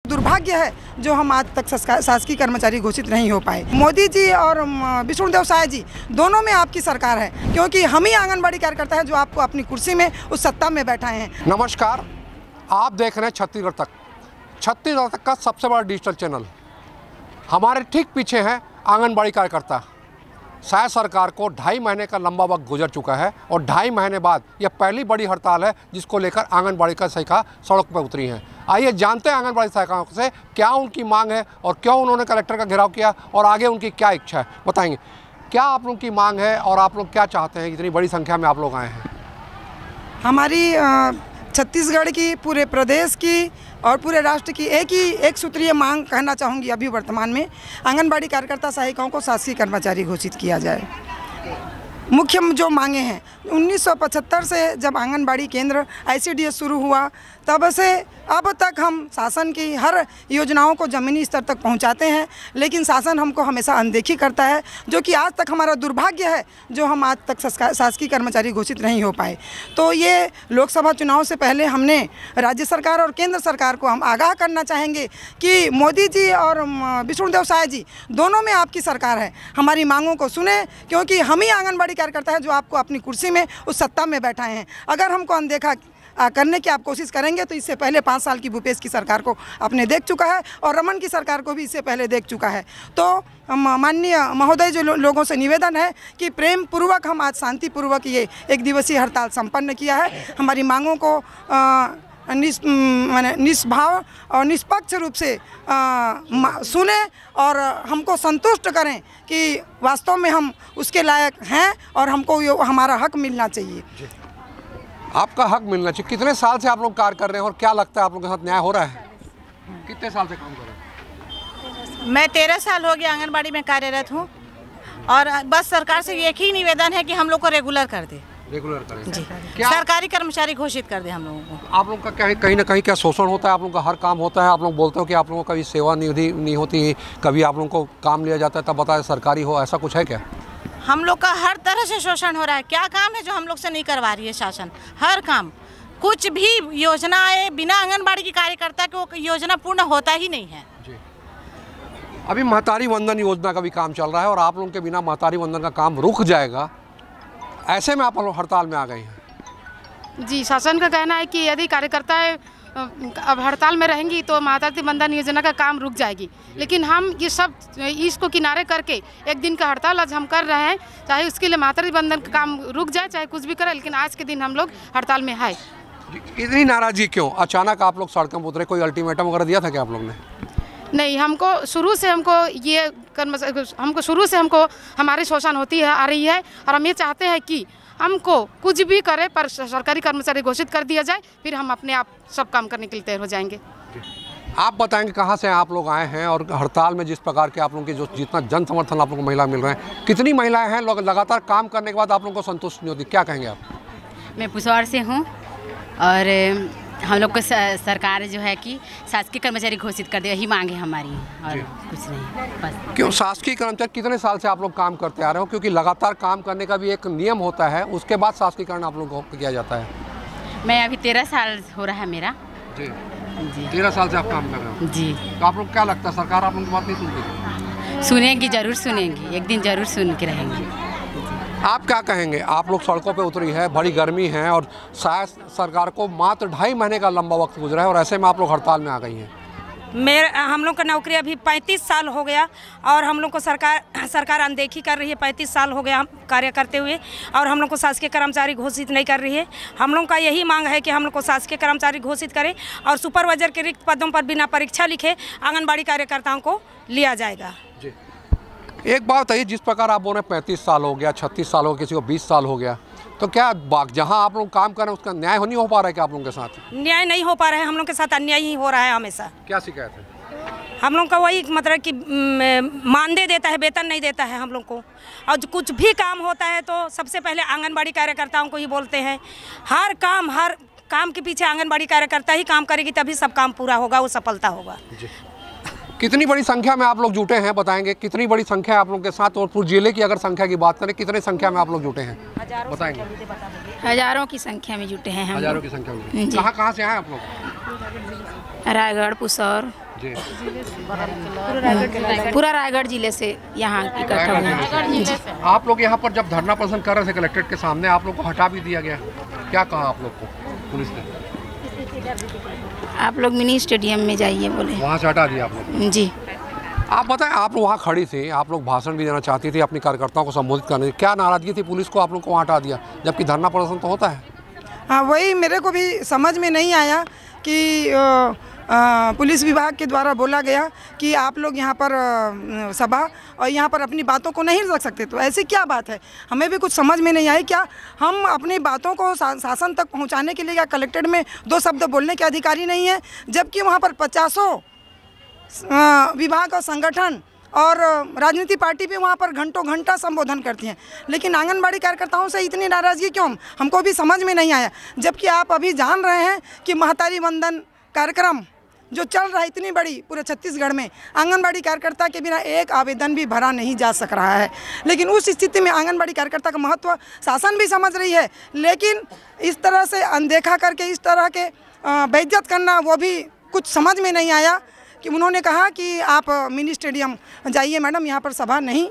दुर्भाग्य है जो हम आज तक शासकीय कर्मचारी घोषित नहीं हो पाए। मोदी जी और विष्णुदेव साय जी दोनों में आपकी सरकार है, क्योंकि हम ही आंगनबाड़ी कार्यकर्ता हैं जो आपको अपनी कुर्सी में उस सत्ता में बैठाए हैं। नमस्कार, आप देख रहे हैं छत्तीसगढ़ तक का सबसे बड़ा डिजिटल चैनल। हमारे ठीक पीछे हैं आंगनबाड़ी कार्यकर्ता। शायद सरकार को 2.5 महीने का लंबा वक्त गुजर चुका है और 2.5 महीने बाद यह पहली बड़ी हड़ताल है जिसको लेकर आंगनबाड़ी का शाखा सड़क पर उतरी है। आइए जानते हैं आंगनबाड़ी शाखाओं से क्या उनकी मांग है और क्यों उन्होंने कलेक्टर का घेराव किया और आगे उनकी क्या इच्छा है। बताएंगे क्या आप लोगों की मांग है और आप लोग क्या चाहते हैं। इतनी बड़ी संख्या में आप लोग आए हैं। हमारी छत्तीसगढ़ की, पूरे प्रदेश की और पूरे राष्ट्र की एक सूत्रीय मांग कहना चाहूँगी। अभी वर्तमान में आंगनबाड़ी कार्यकर्ता सहायिकाओं को शासकीय कर्मचारी घोषित किया जाए। मुख्य जो मांगे हैं, 1975 से जब आंगनबाड़ी केंद्र ICDS शुरू हुआ तब से अब तक हम शासन की हर योजनाओं को ज़मीनी स्तर तक पहुंचाते हैं, लेकिन शासन हमको हमेशा अनदेखी करता है, जो कि आज तक हमारा दुर्भाग्य है जो हम आज तक शासकीय कर्मचारी घोषित नहीं हो पाए। तो ये लोकसभा चुनाव से पहले हमने राज्य सरकार और केंद्र सरकार को हम आगाह करना चाहेंगे कि मोदी जी और विष्णुदेव साय जी दोनों में आपकी सरकार है। हमारी मांगों को सुने, क्योंकि हम ही आंगनबाड़ी कार्यकर्ता हैं जो आपको अपनी कुर्सी में उस सत्ता में बैठाए हैं। अगर हमको अनदेखा करने की आप कोशिश करेंगे तो इससे पहले 5 साल की भूपेश की सरकार को आपने देख चुका है और रमन की सरकार को भी इससे पहले देख चुका है। तो माननीय महोदय जो लोगों से निवेदन है कि प्रेम पूर्वक हम आज शांतिपूर्वक ये 1 दिवसीय हड़ताल संपन्न किया है। हमारी मांगों को निष्भाव और निष्पक्ष रूप से सुने और हमको संतुष्ट करें कि वास्तव में हम उसके लायक हैं और हमको हमारा हक मिलना चाहिए। आपका हक मिलना चाहिए। कितने साल से आप लोग कार्य कर रहे हैं और क्या लगता है आप लोगों के साथ न्याय हो रहा है? कितने साल से काम कर रहे हैं? मैं 13 साल हो गया आंगनबाड़ी में कार्यरत हूँ और बस सरकार से एक ही निवेदन है कि हम लोग को रेगुलर कर दे। रेगुलर करें जी, सरकारी कर्मचारी घोषित कर दे हम लोगों को। आप लोगों का कहीं ना कहीं क्या शोषण होता है? आप लोगों का हर काम होता है, आप लोग बोलते हो कि आप लोगों का कभी सेवा निधि नहीं होती, कभी आप लोगों को काम लिया जाता है तब बताया सरकारी हो, ऐसा कुछ है क्या? हम लोग का हर तरह से शोषण हो रहा है। क्या काम है जो हम लोग से नहीं करवा रही है शासन? हर काम, कुछ भी योजना आए बिना आंगनबाड़ी की कार्यकर्ता को योजना पूर्ण होता ही नहीं है। जी। अभी महतारी वंदन योजना का भी काम चल रहा है और आप लोगों के बिना महतारी वंदन का काम रुक जाएगा, ऐसे में आप लोग हड़ताल में आ गए हैं। जी, शासन का कहना है कि यदि कार्यकर्ताएं अब हड़ताल में रहेंगी तो महतारी वंदन योजना का काम रुक जाएगी। लेकिन हम ये सब इसको किनारे करके 1 दिन का हड़ताल आज हम कर रहे हैं, चाहे उसके लिए महतारी वंदन का काम रुक जाए चाहे कुछ भी करे, लेकिन आज के दिन हम लोग हड़ताल में है। इतनी नाराजगी क्यों? अचानक आप लोग सड़कों पर उतरे, कोई अल्टीमेटम वगैरह दिया था क्या आप लोग ने? नहीं, हमको शुरू से हमको हमारी शोषण होती है आ रही है और हम ये चाहते हैं कि हमको कुछ भी करे पर सरकारी कर्मचारी घोषित कर दिया जाए, फिर हम अपने आप सब काम करने के लिए तैयार हो जाएंगे। आप बताएंगे कहाँ से आप लोग आए हैं और हड़ताल में जिस प्रकार के आप लोगों की जो जितना जन समर्थन आप लोगों को महिला मिल रहे हैं, कितनी महिलाएं हैं लोग लगातार काम करने के बाद आप लोगों को संतुष्ट नहीं होती, क्या कहेंगे आप? मैं पुसौर से हूँ और हम लोग को सरकार जो है कि शासकीय कर्मचारी घोषित कर दे, यही मांग है हमारी और कुछ नहीं बस। क्यों शासकीय कर्मचारी? कितने साल से आप लोग काम करते आ रहे हो? क्योंकि लगातार काम करने का भी एक नियम होता है, उसके बाद शासकीयकरण आप लोगों को किया जाता है। मैं अभी 13 साल हो रहा है मेरा। जी जी, 13 साल से आप काम कर रहे हो। जी। तो आप लोग क्या लगता है सरकार आप लोगों की बात नहीं सुनती? सुनेंगी, जरूर सुनेंगी, एक दिन जरूर सुन के रहेंगी। आप क्या कहेंगे? आप लोग सड़कों पे उतरी है, बड़ी गर्मी है और शायद सरकार को मात्र 2.5 महीने का लंबा वक्त गुजरा है और ऐसे में आप लोग हड़ताल में आ गई हैं। हम लोग का नौकरी अभी 35 साल हो गया और हम लोग को सरकार अनदेखी कर रही है। 35 साल हो गया हम कार्य करते हुए और हम लोग को शासकीय कर्मचारी घोषित नहीं कर रही है। हम लोग का यही मांग है कि हम लोग को शासकीय कर्मचारी घोषित करें और सुपरवाइजर के रिक्त पदों पर बिना परीक्षा लिखे आंगनबाड़ी कार्यकर्ताओं को लिया जाएगा। जी, एक बात बताइए, जिस प्रकार आप बोल रहे हैं 35 साल हो गया, 36 साल हो गया, किसी को 20 साल हो गया, तो क्या जहाँ आप लोग काम कर रहे हैं उसका न्याय नहीं हो पा रहा है क्या आप लोगों के साथ? न्याय नहीं हो पा रहा है, हम लोग के साथ अन्याय ही हो रहा है हमेशा। क्या शिकायत है? हम लोग का वही मतलब कि मानदेय देता है, वेतन नहीं देता है हम लोग को, और कुछ भी काम होता है तो सबसे पहले आंगनबाड़ी कार्यकर्ताओं को ही बोलते हैं। हर काम के पीछे आंगनबाड़ी कार्यकर्ता ही काम करेगी, तभी सब काम पूरा होगा, वो सफलता होगा। कितनी बड़ी संख्या में आप लोग जुटे हैं, बताएंगे कितनी बड़ी संख्या है आप लोग के साथ? और पूरे जिले की अगर संख्या की बात करें, कितनी संख्या में आप लोग जुटे हैं बताएंगे? हजारों की संख्या में जुटे हैं हम। हजारों की संख्या में। कहाँ से आए आप लोग? रायगढ़, पुसौर, जी पूरा रायगढ़ जिले से यहाँ इकट्ठा हुए। आप लोग यहाँ पर जब धरना प्रदर्शन कर रहे थे कलेक्ट्रेट के सामने, आप लोग को हटा भी दिया गया, क्या कहा आप लोग को पुलिस ने? आप लोग मिनी स्टेडियम में जाइए बोले, वहाँ से हटा दिया आप लोग? जी। आप बताएं, आप वहाँ खड़ी थी, आप लोग भाषण भी देना चाहती थी, अपने कार्यकर्ताओं को संबोधित करने, क्या नाराजगी थी पुलिस को आप लोग को वहाँ हटा दिया, जबकि धरना प्रदर्शन तो होता है? हाँ, वही मेरे को भी समझ में नहीं आया कि पुलिस विभाग के द्वारा बोला गया कि आप लोग यहाँ पर सभा और यहाँ पर अपनी बातों को नहीं रख सकते। तो ऐसी क्या बात है, हमें भी कुछ समझ में नहीं आई। क्या हम अपनी बातों को शासन तक पहुँचाने के लिए क्या कलेक्ट्रेट में 2 शब्द बोलने के अधिकारी नहीं है, जबकि वहाँ पर 50 विभाग और संगठन और राजनीति पार्टी भी वहाँ पर घंटों घंटा संबोधन करती हैं, लेकिन आंगनबाड़ी कार्यकर्ताओं से इतनी नाराज़गी क्यों, हमको भी समझ में नहीं आया। जबकि आप अभी जान रहे हैं कि महतारी वंदन कार्यक्रम जो चल रहा है इतनी बड़ी पूरे छत्तीसगढ़ में, आंगनबाड़ी कार्यकर्ता के बिना एक आवेदन भी भरा नहीं जा सक रहा है। लेकिन उस स्थिति में आंगनबाड़ी कार्यकर्ता का महत्व शासन भी समझ रही है, लेकिन इस तरह से अनदेखा करके इस तरह के बेइज्जत करना, वो भी कुछ समझ में नहीं आया। कि उन्होंने कहा कि आप मिनी स्टेडियम जाइए मैडम, यहाँ पर सभा नहीं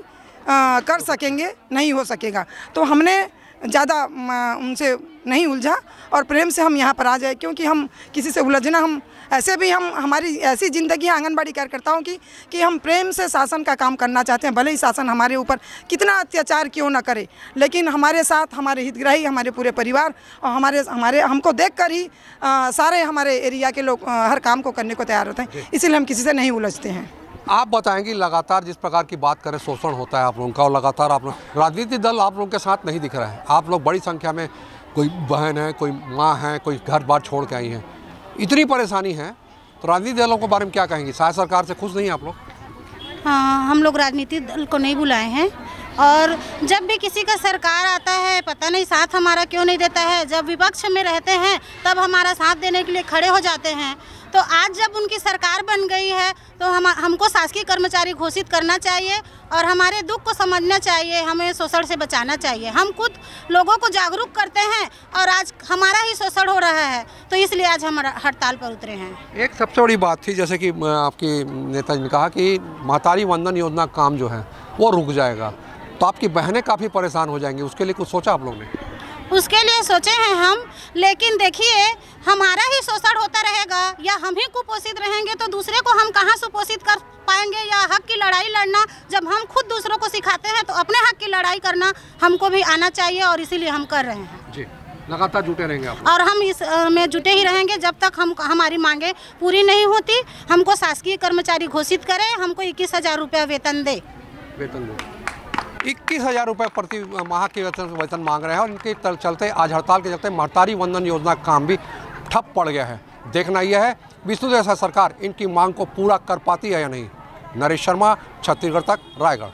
कर सकेंगे, नहीं हो सकेगा। तो हमने ज़्यादा उनसे नहीं उलझा और प्रेम से हम यहाँ पर आ जाए, क्योंकि हम किसी से उलझना, हम ऐसे भी हमारी ऐसी ज़िंदगी है आंगनबाड़ी कार्यकर्ताओं की कि हम प्रेम से शासन का काम करना चाहते हैं। भले ही शासन हमारे ऊपर कितना अत्याचार क्यों न करे, लेकिन हमारे साथ हमारे हितग्राही, हमारे पूरे परिवार और हमारे हमको देखकर ही सारे हमारे एरिया के लोग हर काम को करने को तैयार होते हैं, इसीलिए हम किसी से नहीं उलझते हैं। आप बताएंगी, लगातार जिस प्रकार की बात करें, शोषण होता है आप लोगों का, और लगातार आप लोग राजनीतिक दल आप लोगों के साथ नहीं दिख रहा है। आप लोग बड़ी संख्या में, कोई बहन है, कोई माँ है, कोई घर बार छोड़ के आई हैं, इतनी परेशानी है, तो राजनीतिक दलों के बारे में क्या कहेंगी? शायद सरकार से खुश नहीं आप लोग? हाँ, हम लोग राजनीतिक दल को नहीं बुलाए हैं, और जब भी किसी का सरकार आता है पता नहीं साथ हमारा क्यों नहीं देता है। जब विपक्ष में रहते हैं तब हमारा साथ देने के लिए खड़े हो जाते हैं। तो आज जब उनकी सरकार बन गई है तो हमको शासकीय कर्मचारी घोषित करना चाहिए और हमारे दुख को समझना चाहिए, हमें शोषण से बचाना चाहिए। हम खुद लोगों को जागरूक करते हैं और आज हमारा ही शोषण हो रहा है, तो इसलिए आज हम हड़ताल पर उतरे हैं। एक सबसे बड़ी बात थी, जैसे कि आपकी नेताजी ने कहा कि महतारी वंदन योजना काम जो है वो रुक जाएगा, तो आपकी बहनें काफ़ी परेशान हो जाएंगी, उसके लिए कुछ सोचा आप लोग ने? उसके लिए सोचे हैं हम, लेकिन देखिए हमारा ही शोषण होता रहेगा या हम ही कुपोषित रहेंगे तो दूसरे को हम कहाँ सुपोषित कर पाएंगे या हक की लड़ाई लड़ना। जब हम खुद दूसरों को सिखाते हैं तो अपने हक की लड़ाई करना हमको भी आना चाहिए, और इसीलिए हम कर रहे हैं। जी, लगातार जुटे रहेंगे आप? और हम इस में जुटे ही रहेंगे जब तक हमारी मांगे पूरी नहीं होती। हमको शासकीय कर्मचारी घोषित करें, हमको 21,000 रुपया वेतन दे। 21,000 रुपये प्रति माह के वेतन मांग रहे हैं, और इनके चलते आज हड़ताल के चलते महतारी वंदन योजना का काम भी ठप पड़ गया है। देखना यह है विष्णुदेव सरकार इनकी मांग को पूरा कर पाती है या नहीं। नरेश शर्मा, छत्तीसगढ़ तक, रायगढ़।